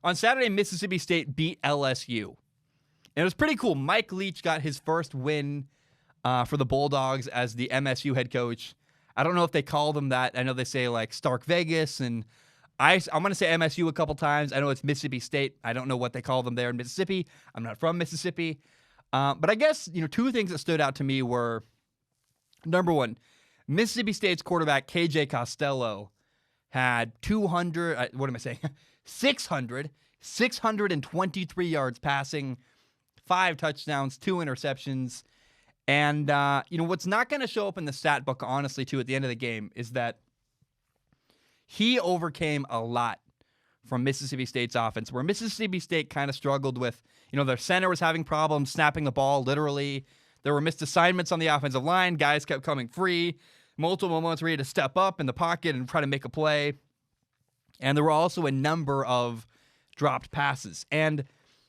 On Saturday, Mississippi State beat LSU. And it was pretty cool. Mike Leach got his first win for the Bulldogs as the MSU head coach. I don't know if they call them that. I know they say like Stark Vegas, and I'm going to say MSU a couple times. I know it's Mississippi State. I don't know what they call them there in Mississippi. I'm not from Mississippi. But I guess, two things that stood out to me were, number one, Mississippi State's quarterback, KJ Costello, had 623 yards passing, 5 touchdowns, 2 interceptions. And, what's not going to show up in the stat book, honestly, too, at the end of the game is that he overcame a lot from Mississippi State's offense, where Mississippi State kind of struggled with, their center was having problems snapping the ball, literally. There were missed assignments on the offensive line. Guys kept coming free. Multiple moments where he had to step up in the pocket and try to make a play. And there were also a number of dropped passes. And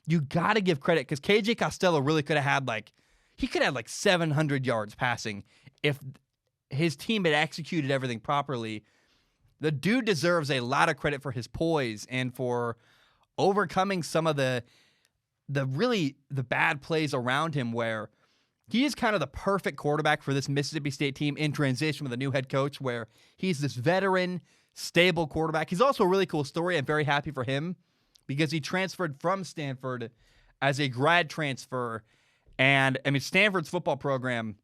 you got to give credit because KJ Costello really could have had like 700 yards passing if his team had executed everything properly. The dude deserves a lot of credit for his poise and for overcoming some of the bad plays around him, where he is kind of the perfect quarterback for this Mississippi State team in transition with a new head coach, where he's this veteran, stable quarterback. He's also a really cool story. I'm very happy for him because he transferred from Stanford as a grad transfer. And, Stanford's football program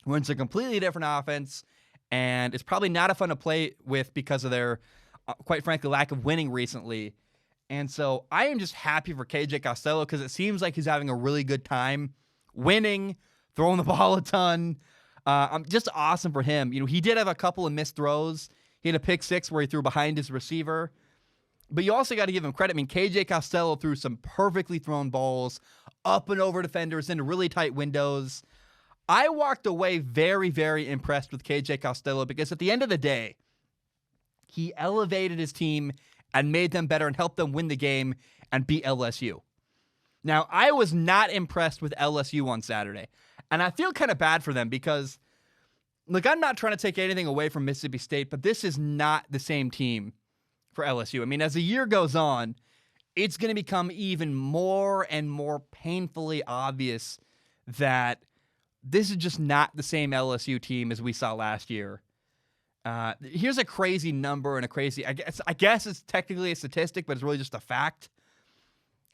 runs a completely different offense, and it's probably not a fun to play with because of their, quite frankly, lack of winning recently. And so I am just happy for KJ Costello because it seems like he's having a really good time winning, throwing the ball a ton. Just awesome for him. He did have a couple of missed throws. He had a pick six where he threw behind his receiver. But you also got to give him credit. KJ Costello threw some perfectly thrown balls up and over defenders into really tight windows. I walked away very, very impressed with KJ Costello because at the end of the day, he elevated his team and made them better and helped them win the game and beat LSU. Now, I was not impressed with LSU on Saturday, and I feel kind of bad for them because, look, I'm not trying to take anything away from Mississippi State, but this is not the same team for LSU. As the year goes on, it's going to become even more and more painfully obvious that this is just not the same LSU team as we saw last year. Here's a crazy number and I guess it's technically a statistic, but it's really just a fact.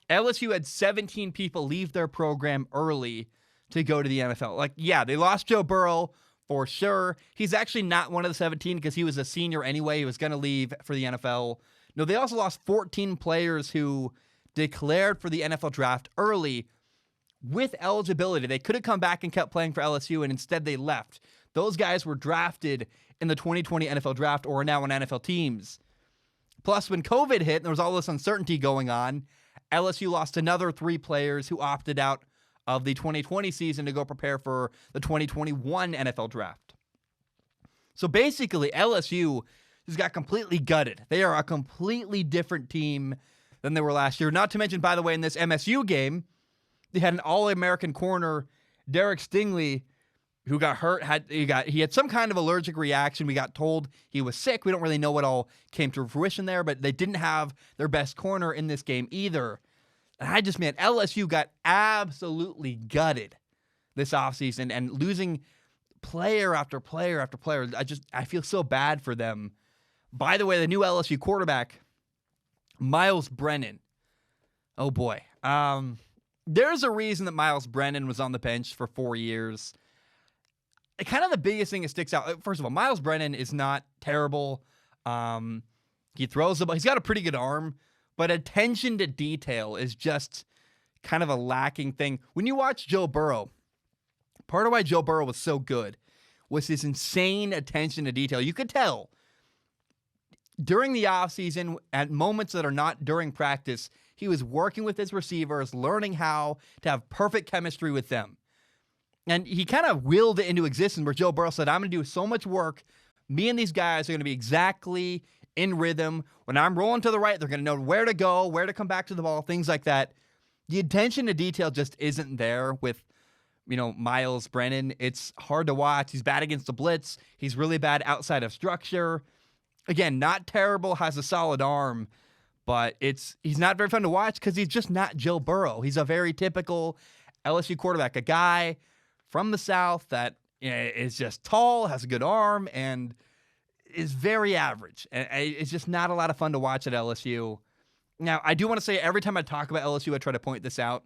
LSU had 17 people leave their program early to go to the NFL. They lost Joe Burrow for sure. He's actually not one of the 17 because he was a senior anyway. He was going to leave for the NFL. No, they also lost 14 players who declared for the NFL draft early with eligibility. They could have come back and kept playing for LSU, and instead they left. Those guys were drafted in the 2020 NFL draft or are now on NFL teams. Plus, when COVID hit and there was all this uncertainty going on, LSU lost another 3 players who opted out of the 2020 season to go prepare for the 2021 NFL draft. So basically, LSU just got completely gutted. They are a completely different team than they were last year. Not to mention, by the way, in this MSU game, they had an All-American corner, Derek Stingley, who got hurt. He had some kind of allergic reaction. We got told he was sick. We don't really know what all came to fruition there, but they didn't have their best corner in this game either. And LSU got absolutely gutted this offseason and losing player after player after player. I feel so bad for them. By the way, the new LSU quarterback, Miles Brennan. Oh boy. There's a reason that Miles Brennan was on the bench for 4 years. Kind of the biggest thing that sticks out. First of all, Miles Brennan is not terrible. He throws the ball. He's got a pretty good arm, but attention to detail is just kind of a lacking thing. When you watch Joe Burrow, part of why Joe Burrow was so good was his insane attention to detail. You could tell during the offseason, at moments that are not during practice, he was working with his receivers, learning how to have perfect chemistry with them. And he kind of willed it into existence where Joe Burrow said, I'm going to do so much work. Me and these guys are going to be exactly in rhythm. When I'm rolling to the right, they're going to know where to go, where to come back to the ball, things like that. The attention to detail just isn't there with, Miles Brennan. It's hard to watch. He's bad against the blitz. He's really bad outside of structure. Again, not terrible, has a solid arm, but he's not very fun to watch because he's just not Joe Burrow. He's a very typical LSU quarterback, a guy from the South that is just tall, has a good arm, and is very average. And it's just not a lot of fun to watch at LSU. Now, I do want to say every time I talk about LSU, I try to point this out.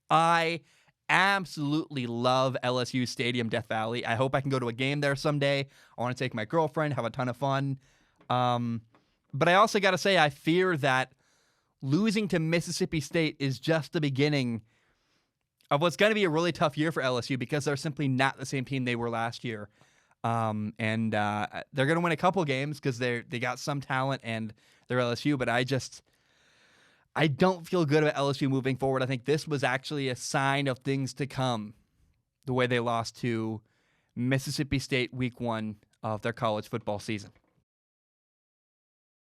I absolutely love LSU Stadium, Death Valley. I hope I can go to a game there someday. I want to take my girlfriend, have a ton of fun. But I also got to say, I fear that losing to Mississippi State is just the beginning of what's going to be a really tough year for LSU because they're simply not the same team they were last year. They're going to win a couple games because they got some talent and they're LSU, but I don't feel good about LSU moving forward. I think this was actually a sign of things to come, the way they lost to Mississippi State week 1 of their college football season.